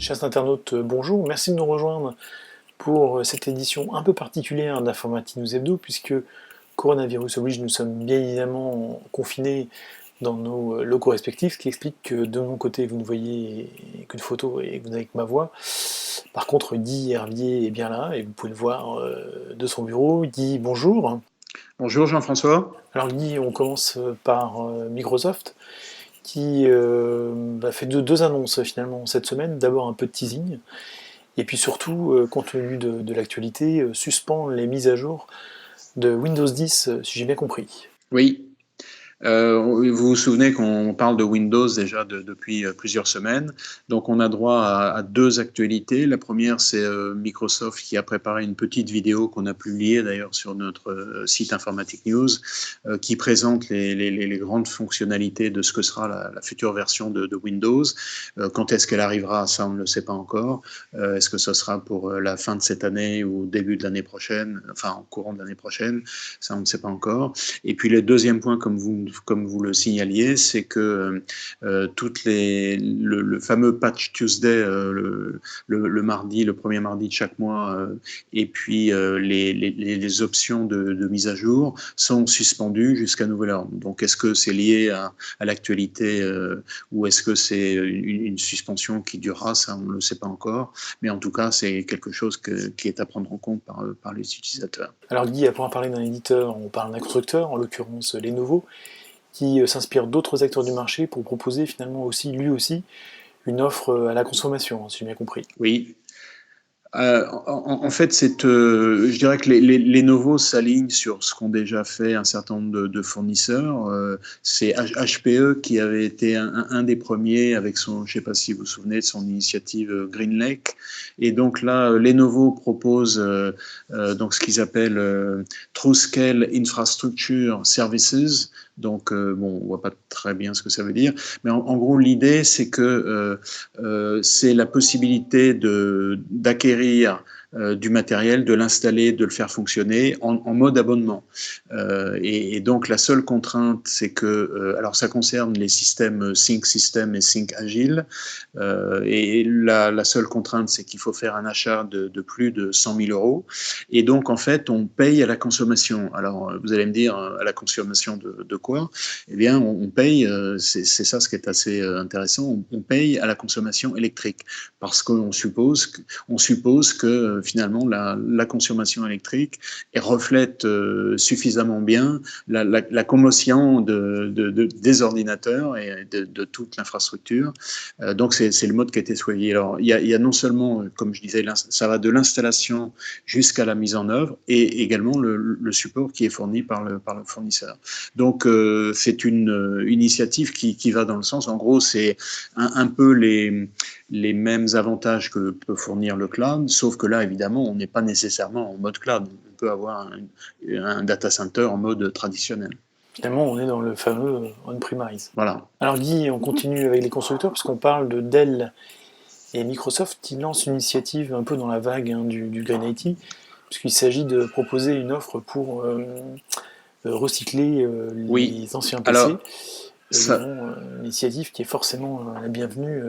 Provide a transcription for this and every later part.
Chers internautes, bonjour, merci de nous rejoindre pour cette édition un peu particulière d'Informatique News Hebdo, puisque coronavirus oblige, nous sommes bien évidemment confinés dans nos locaux respectifs, ce qui explique que de mon côté vous ne voyez qu'une photo et que vous n'avez que ma voix. Par contre, Guy Hervier est bien là et vous pouvez le voir de son bureau. Guy, bonjour. Bonjour Jean-François. Alors Guy, on commence par Microsoft qui fait deux annonces finalement cette semaine. D'abord un peu de teasing. Et puis surtout, compte tenu de l'actualité, suspend les mises à jour de Windows 10, si j'ai bien compris. Oui, vous vous souvenez qu'on parle de Windows déjà depuis plusieurs semaines. Donc on a droit à deux actualités. La première, c'est Microsoft qui a préparé une petite vidéo qu'on a publiée d'ailleurs sur notre site Informatique News, qui présente les grandes fonctionnalités de ce que sera la future version de Windows. Quand est-ce qu'elle arrivera, ça on ne le sait pas encore. Est-ce que ce sera pour la fin de cette année ou début de l'année prochaine, enfin en courant de l'année prochaine, ça on ne sait pas encore. Et puis le deuxième point, comme vous le signaliez, c'est que le fameux Patch Tuesday, le mardi, le premier mardi de chaque mois, et puis les options de mise à jour sont suspendues jusqu'à nouvel ordre. Donc est-ce que c'est lié à l'actualité ou est-ce que c'est une suspension qui durera? Ça, on ne le sait pas encore. Mais en tout cas, c'est quelque chose qui est à prendre en compte par les utilisateurs. Alors Guy, après avoir parlé d'un éditeur, on parle d'un constructeur, en l'occurrence Lenovo, qui s'inspire d'autres acteurs du marché pour proposer finalement aussi, lui aussi, une offre à la consommation, si j'ai bien compris. Oui, en fait, je dirais que les Lenovo s'alignent sur ce qu'ont déjà fait un certain nombre de fournisseurs. C'est HPE qui avait été un des premiers avec son, je ne sais pas si vous vous souvenez de son initiative Green Lake. Et donc là, Lenovo propose donc ce qu'ils appellent TrueScale Infrastructure Services. Donc, bon, on voit pas très bien ce que ça veut dire, mais en gros, l'idée, c'est que c'est la possibilité d'acquérir du matériel, de l'installer, de le faire fonctionner en mode abonnement. Et donc la seule contrainte, c'est que, alors ça concerne les systèmes Sync System et Sync Agile, et la seule contrainte, c'est qu'il faut faire un achat de plus de 100 000 euros. Et donc en fait, on paye à la consommation. Alors vous allez me dire, à la consommation de quoi? Eh bien, on paye, c'est ça ce qui est assez intéressant, on paye à la consommation électrique, parce qu'on suppose que finalement la consommation électrique reflète suffisamment bien la commotion des ordinateurs et de toute l'infrastructure. Donc c'est le mode qui a été choisi. Alors il y a non seulement, comme je disais, ça va de l'installation jusqu'à la mise en œuvre, et également le support qui est fourni par le fournisseur. Donc c'est une initiative qui va dans le sens, en gros, c'est un peu les mêmes avantages que peut fournir le cloud, sauf que là, évidemment, on n'est pas nécessairement en mode cloud. On peut avoir un data center en mode traditionnel. Finalement, on est dans le fameux on-premise. Voilà. Alors Guy, on continue avec les constructeurs, puisqu'on parle de Dell et Microsoft qui lancent une initiative un peu dans la vague du Green IT, puisqu'il s'agit de proposer une offre pour recycler Oui. les anciens PC. Alors, ça, Une initiative qui est forcément la bienvenue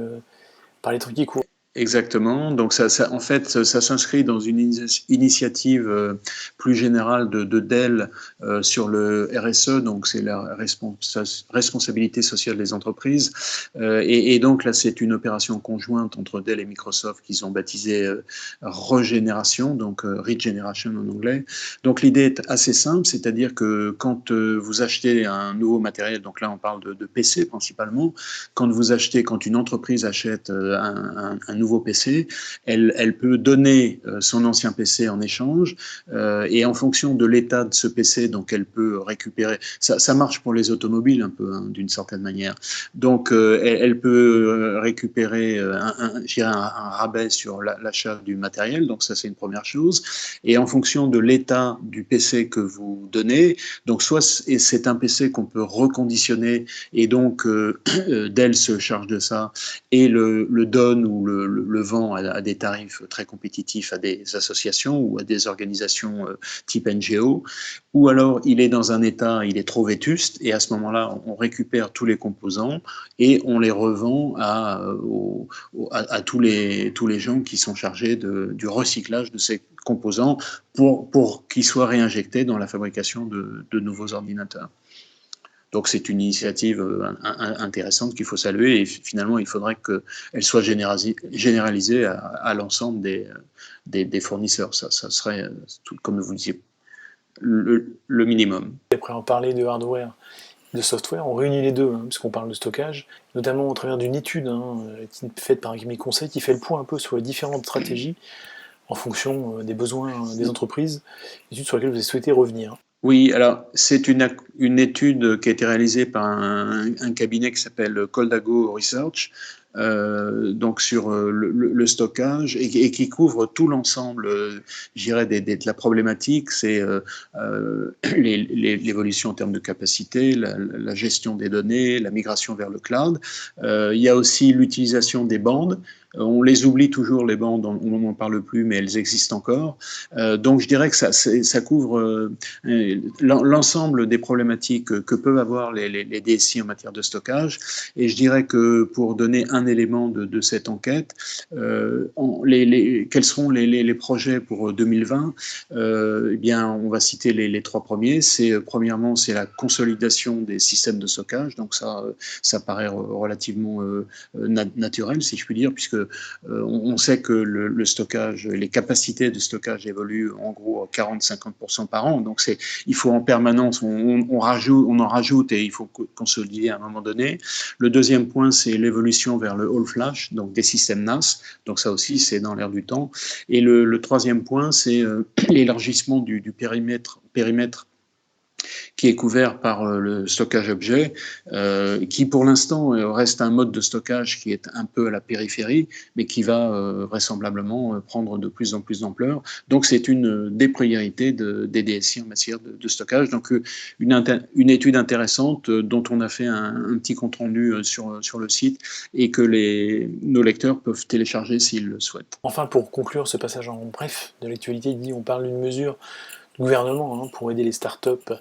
par les trucs qui courent. exactement. Donc en fait, ça s'inscrit dans une initiative plus générale de Dell sur le RSE, donc c'est la responsabilité sociale des entreprises. Et donc là, c'est une opération conjointe entre Dell et Microsoft qu'ils ont baptisée Regeneration, donc Regeneration en anglais. Donc l'idée est assez simple, c'est-à-dire que quand vous achetez un nouveau matériel, donc là on parle de PC principalement, quand une entreprise achète un nouveau PC, elle peut donner son ancien PC en échange, et en fonction de l'état de ce PC, donc elle peut récupérer. Ça marche pour les automobiles un peu, hein, d'une certaine manière. Donc elle peut récupérer un rabais sur l'achat du matériel. Donc ça, c'est une première chose. Et en fonction de l'état du PC que vous donnez, donc soit c'est un PC qu'on peut reconditionner, et donc Dell se charge de ça et le donne ou le vend à des tarifs très compétitifs à des associations ou à des organisations type NGO, ou alors il est dans un état, il est trop vétuste, et à ce moment-là, on récupère tous les composants et on les revend à tous les gens qui sont chargés du recyclage de ces composants pour qu'ils soient réinjectés dans la fabrication de nouveaux ordinateurs. Donc c'est une initiative intéressante qu'il faut saluer, et finalement il faudrait qu'elle soit généralisée à l'ensemble des fournisseurs. Ça serait, comme vous le disiez, le minimum. Après en parler de hardware, de software, on réunit les deux, puisqu'on parle de stockage, notamment au travers d'une étude faite par Kimi Conseil qui fait le point un peu sur les différentes stratégies en fonction des besoins des entreprises, étude sur laquelle vous avez souhaité revenir. Oui, alors c'est une étude qui a été réalisée par un cabinet qui s'appelle Coldago Research, donc sur le stockage, et qui couvre tout l'ensemble, je dirais, de la problématique. C'est l'évolution en termes de capacité, la gestion des données, la migration vers le cloud. Il y a aussi l'utilisation des bandes. On les oublie toujours, les bandes, on n'en parle plus, mais elles existent encore. Donc je dirais que ça couvre l'ensemble des problématiques que peuvent avoir les DSI en matière de stockage. Et je dirais que pour donner un élément de cette enquête, quels seront les projets pour 2020 ? Eh bien, on va citer les trois premiers. Premièrement, c'est la consolidation des systèmes de stockage. Donc ça paraît relativement naturel, si je puis dire, puisque on sait que le stockage, les capacités de stockage évoluent en gros 40-50% par an. Donc il faut en permanence, on en rajoute, et il faut consolider à un moment donné. Le deuxième point, c'est l'évolution vers le all flash, donc des systèmes NAS. Donc ça aussi, c'est dans l'air du temps. Et le troisième point, c'est l'élargissement du périmètre qui est couvert par le stockage objet, qui pour l'instant reste un mode de stockage qui est un peu à la périphérie, mais qui va vraisemblablement prendre de plus en plus d'ampleur. Donc c'est une des priorités des DSI en matière de stockage. Donc une étude intéressante dont on a fait un petit compte-rendu sur le site, et que nos lecteurs peuvent télécharger s'ils le souhaitent. Enfin, pour conclure ce passage en bref de l'actualité, on parle d'une mesure du gouvernement pour aider les startups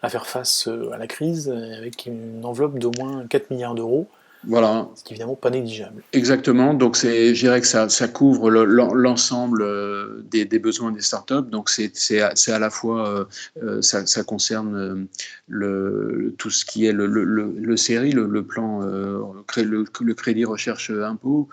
à faire face à la crise, avec une enveloppe d'au moins 4 milliards d'euros. Voilà. Ce qui est évidemment pas négligeable. Exactement, donc je dirais que ça couvre l'ensemble des besoins des startups. Donc c'est à la fois ça concerne tout ce qui est le CRI, le plan le crédit recherche impôt,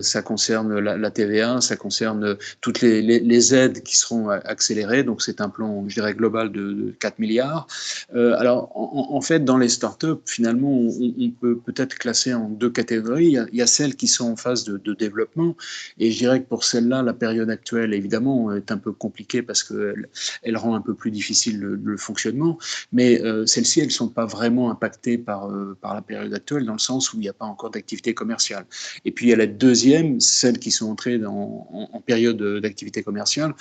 ça concerne la TVA, ça concerne toutes les aides qui seront accélérées. Donc c'est un plan, je dirais, global de 4 milliards. Alors en fait, dans les startups, finalement, on peut peut-être classer en deux catégories. Il y a celles qui sont en phase de développement, et je dirais que pour celles-là, la période actuelle, évidemment, est un peu compliquée parce qu'elle rend un peu plus difficile le fonctionnement, mais celles-ci, elles ne sont pas vraiment impactées par la période actuelle, dans le sens où il n'y a pas encore d'activité commerciale. Et puis il y a la deuxième, celles qui sont entrées en période d'activité commerciale,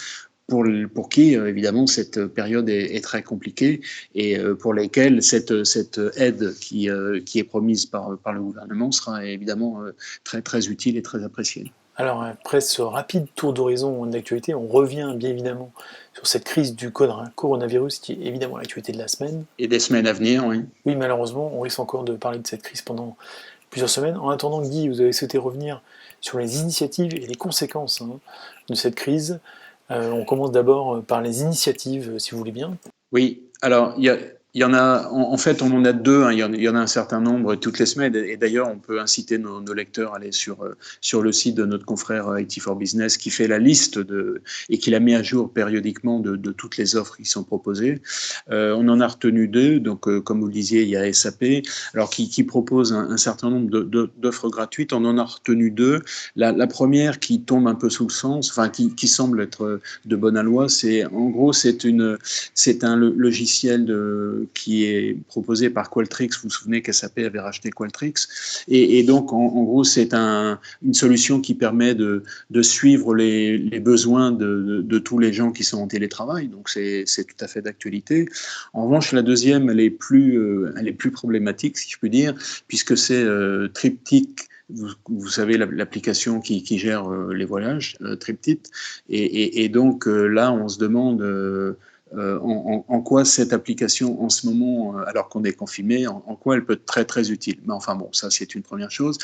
pour qui, évidemment, cette période est très compliquée, et pour lesquels cette aide qui est promise par le gouvernement sera évidemment très, très utile et très appréciée. Alors, après ce rapide tour d'horizon d'actualité, on revient bien évidemment sur cette crise du coronavirus, qui est évidemment l'actualité de la semaine. Et des semaines à venir, oui. Oui, malheureusement, on risque encore de parler de cette crise pendant plusieurs semaines. En attendant, Guy, vous avez souhaité revenir sur les initiatives et les conséquences de cette crise. On commence d'abord par les initiatives, si vous voulez bien. Oui, alors il y en a, en fait, on en a deux. Il y en a un certain nombre toutes les semaines. Et d'ailleurs, on peut inciter nos lecteurs à aller sur le site de notre confrère IT4Business, qui fait la liste et qui la met à jour périodiquement de toutes les offres qui sont proposées. On en a retenu deux. Donc, comme vous le disiez, il y a SAP, alors qui propose un certain nombre d'offres gratuites. On en a retenu deux. La première, qui tombe un peu sous le sens, enfin qui semble être de bonne aloi, en gros, c'est un logiciel qui est proposé par Qualtrics. Vous vous souvenez qu'SAP avait racheté Qualtrics, et donc en gros c'est une solution qui permet de suivre les besoins de tous les gens qui sont en télétravail. Donc c'est tout à fait d'actualité. En revanche, la deuxième, elle est plus problématique, si je puis dire, puisque c'est Triptych vous savez, l'application qui gère les voyages, TripTit. Et donc là, on se demande en quoi cette application, en ce moment, alors qu'on est confiné, en quoi elle peut être très très utile. Mais enfin bon, ça c'est une première chose.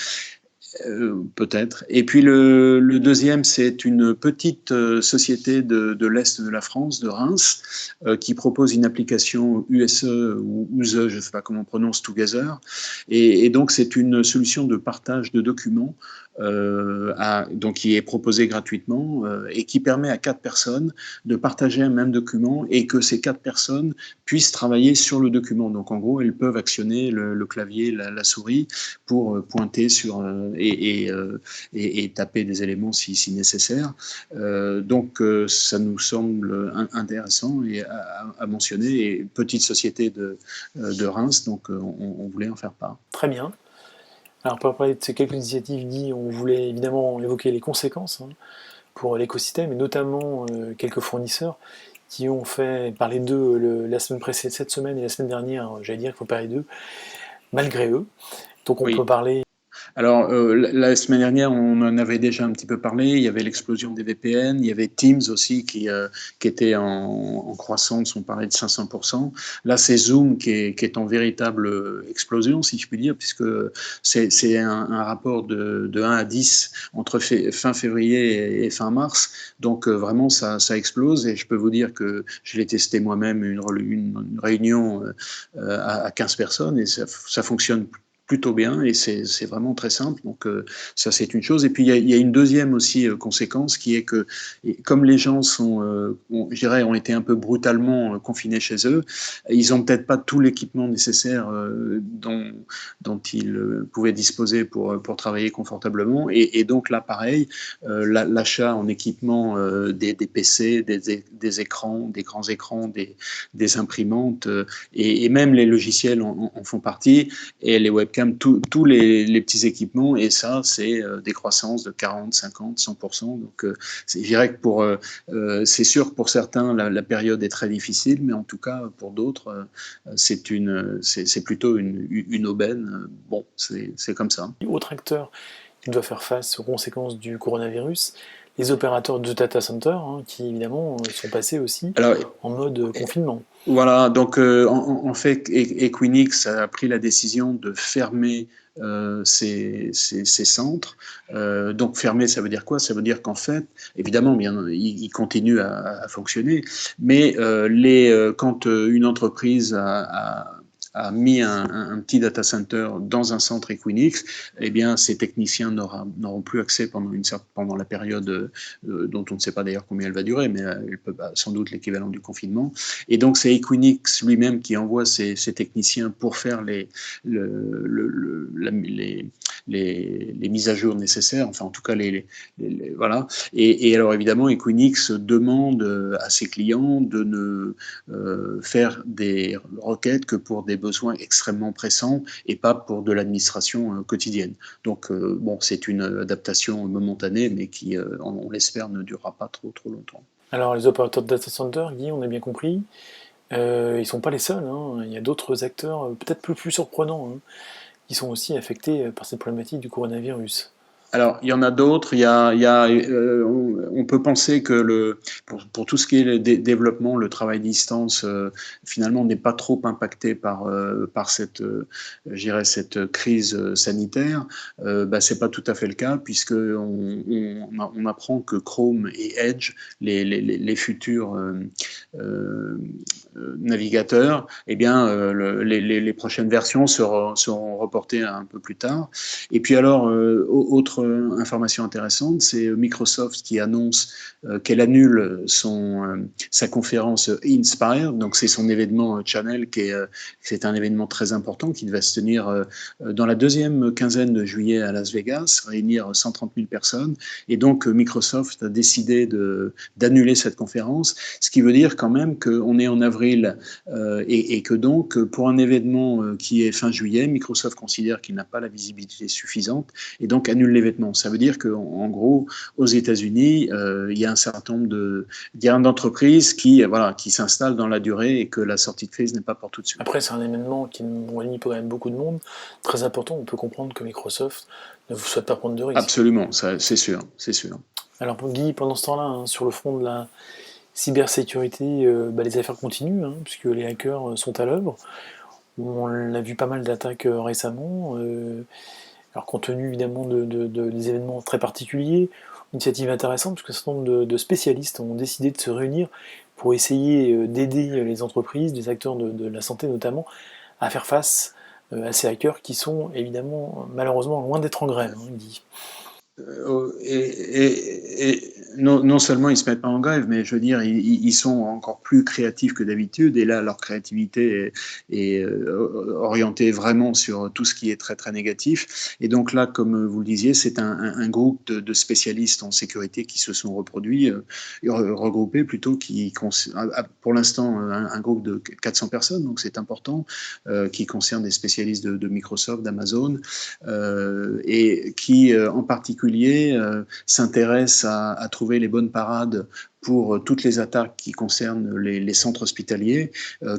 Peut-être. Et puis le deuxième, c'est une petite société de l'Est de la France, de Reims, qui propose une application USE ou USE, je ne sais pas comment on prononce, Together. Et donc c'est une solution de partage de documents donc qui est proposée gratuitement et qui permet à 4 personnes de partager un même document et que ces 4 personnes puissent travailler sur le document. Donc en gros, elles peuvent actionner le clavier, la souris pour pointer sur et taper des éléments si nécessaire. Donc ça nous semble intéressant et à mentionner. Et petite société de Reims, donc on voulait en faire part. Très bien. Alors pour parler de ces quelques initiatives, on voulait évidemment évoquer les conséquences pour l'écosystème, et notamment quelques fournisseurs qui ont fait parler d'eux la semaine précédente, cette semaine et la semaine dernière, j'allais dire qu'il faut parler d'eux, malgré eux. Donc on peut parler... Alors, la semaine dernière, on en avait déjà un petit peu parlé. Il y avait l'explosion des VPN. Il y avait Teams aussi qui était en croissance. On parlait de 500%. Là, c'est Zoom qui est en véritable explosion, si je puis dire, puisque c'est un rapport de 1 à 10 entre fin février et fin mars. Donc, vraiment, ça explose. Et je peux vous dire que je l'ai testé moi-même, une réunion à 15 personnes, et ça fonctionne plutôt bien et c'est vraiment très simple. Donc ça c'est une chose. Et puis il y a une deuxième aussi conséquence qui est que comme les gens je dirais, ont été un peu brutalement confinés chez eux, ils ont peut-être pas tout l'équipement nécessaire dont ils pouvaient disposer pour travailler confortablement. Et donc là pareil, l'achat en équipement des PC, des écrans, des grands écrans, des imprimantes et même les logiciels en font partie et les webcams, tous les petits équipements, et ça, c'est des croissances de 40, 50, 100%. Donc, je dirais que c'est sûr que pour certains, la période est très difficile, mais en tout cas, pour d'autres, c'est plutôt une aubaine. Bon, c'est comme ça. Autre acteur qui doit faire face aux conséquences du coronavirus, les opérateurs de data center, qui évidemment sont passés aussi en mode confinement. Voilà, donc en fait, Equinix a pris la décision de fermer ces centres. Donc fermer, ça veut dire quoi? Ça veut dire qu'en fait, évidemment, ils continuent à fonctionner, mais quand une entreprise a mis un petit data center dans un centre Equinix, eh bien, ces techniciens n'auront plus accès pendant la période dont on ne sait pas d'ailleurs combien elle va durer, mais elle peut sans doute l'équivalent du confinement. Et donc, c'est Equinix lui-même qui envoie ses techniciens pour faire les mises à jour nécessaires, enfin en tout cas voilà. Et alors évidemment, Equinix demande à ses clients de ne faire des requêtes que pour des besoins extrêmement pressants et pas pour de l'administration quotidienne. Donc bon, c'est une adaptation momentanée, mais qui, on l'espère, ne durera pas trop longtemps. Alors les opérateurs de data center, Guy, on a bien compris, ils ne sont pas les seuls. Il y a d'autres acteurs, peut-être plus surprenants, qui sont aussi affectés par cette problématique du coronavirus. Alors, il y en a d'autres. On peut penser que pour tout ce qui est le développement, le travail distance, finalement, n'est pas trop impacté par cette crise sanitaire. C'est pas tout à fait le cas, puisque on apprend que Chrome et Edge, les futurs navigateurs, eh bien, les prochaines versions seront reportées un peu plus tard. Et puis alors, autre information intéressante, c'est Microsoft qui annonce qu'elle annule sa conférence Inspire, donc c'est son événement Channel, c'est un événement très important qui va se tenir dans la deuxième quinzaine de juillet à Las Vegas, réunir 130 000 personnes, et donc Microsoft a décidé d'annuler cette conférence, ce qui veut dire quand même qu'on est en avril et que donc pour un événement qui est fin juillet, Microsoft considère qu'il n'a pas la visibilité suffisante et donc annule l'événement. complètement. Ça veut dire qu'en gros, aux États-Unis, il y a un certain nombre d'entreprises qui s'installent dans la durée et que la sortie de crise n'est pas pour tout de suite. Après, c'est un événement qui réunit quand même beaucoup de monde, très important. On peut comprendre que Microsoft ne vous souhaite pas prendre de risques. Absolument, ça, c'est sûr, c'est sûr. Alors Guy, pendant ce temps-là, sur le front de la cybersécurité, les affaires continuent, puisque les hackers sont à l'œuvre. On a vu pas mal d'attaques récemment. Alors compte tenu évidemment des événements très particuliers, initiative intéressante, parce qu'un certain nombre de spécialistes ont décidé de se réunir pour essayer d'aider les entreprises, les acteurs de la santé notamment, à faire face à ces hackers qui sont évidemment malheureusement loin d'être en grève, Guy. Et non seulement ils se mettent pas en grève, mais je veux dire, ils sont encore plus créatifs que d'habitude. Et là, leur créativité est orientée vraiment sur tout ce qui est très très négatif. Et donc là, comme vous le disiez, c'est un groupe de spécialistes en sécurité qui se sont regroupés plutôt, pour l'instant un groupe de 400 personnes, donc c'est important, qui concerne des spécialistes de Microsoft, d'Amazon, et qui en particulier s'intéresse à trouver les bonnes parades pour toutes les attaques qui concernent les centres hospitaliers,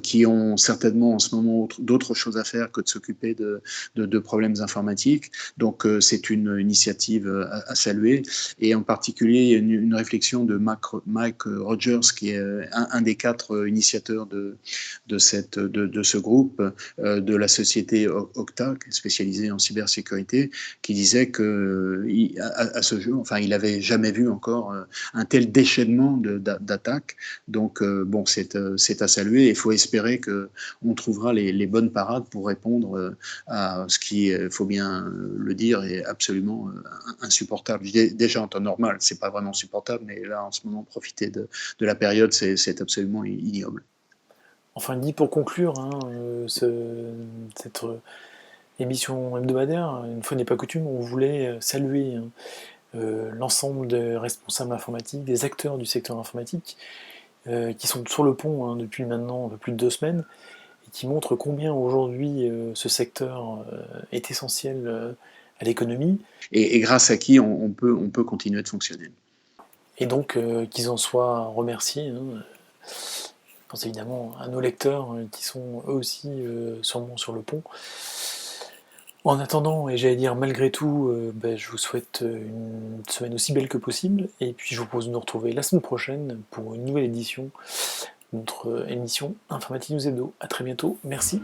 qui ont certainement en ce moment d'autres choses à faire que de s'occuper de problèmes informatiques. Donc c'est une initiative à saluer, et en particulier une réflexion de Mike Rogers, qui est un des 4 initiateurs de ce groupe, de la société Okta, spécialisée en cybersécurité, qui disait que à ce jour, il n'avait jamais vu encore un tel déchaînement d'attaques. Donc bon, c'est à saluer. Il faut espérer qu'on trouvera les bonnes parades pour répondre à ce qui, faut bien le dire, est absolument insupportable. Déjà en temps normal, c'est pas vraiment supportable, mais là en ce moment, profiter de la période, c'est absolument ignoble. Enfin, Guy, pour conclure cette émission hebdomadaire, une fois n'est pas coutume, on voulait saluer l'ensemble des responsables informatiques, des acteurs du secteur informatique, qui sont sur le pont depuis maintenant un peu plus de 2 semaines, et qui montrent combien aujourd'hui ce secteur est essentiel à l'économie. Et grâce à qui on peut continuer de fonctionner. Et donc qu'ils en soient remerciés. Je pense évidemment à nos lecteurs qui sont eux aussi sûrement sur le pont. En attendant, et j'allais dire malgré tout, je vous souhaite une semaine aussi belle que possible, et puis je vous propose de nous retrouver la semaine prochaine pour une nouvelle édition de notre émission Informatique News Hebdo. A très bientôt, merci.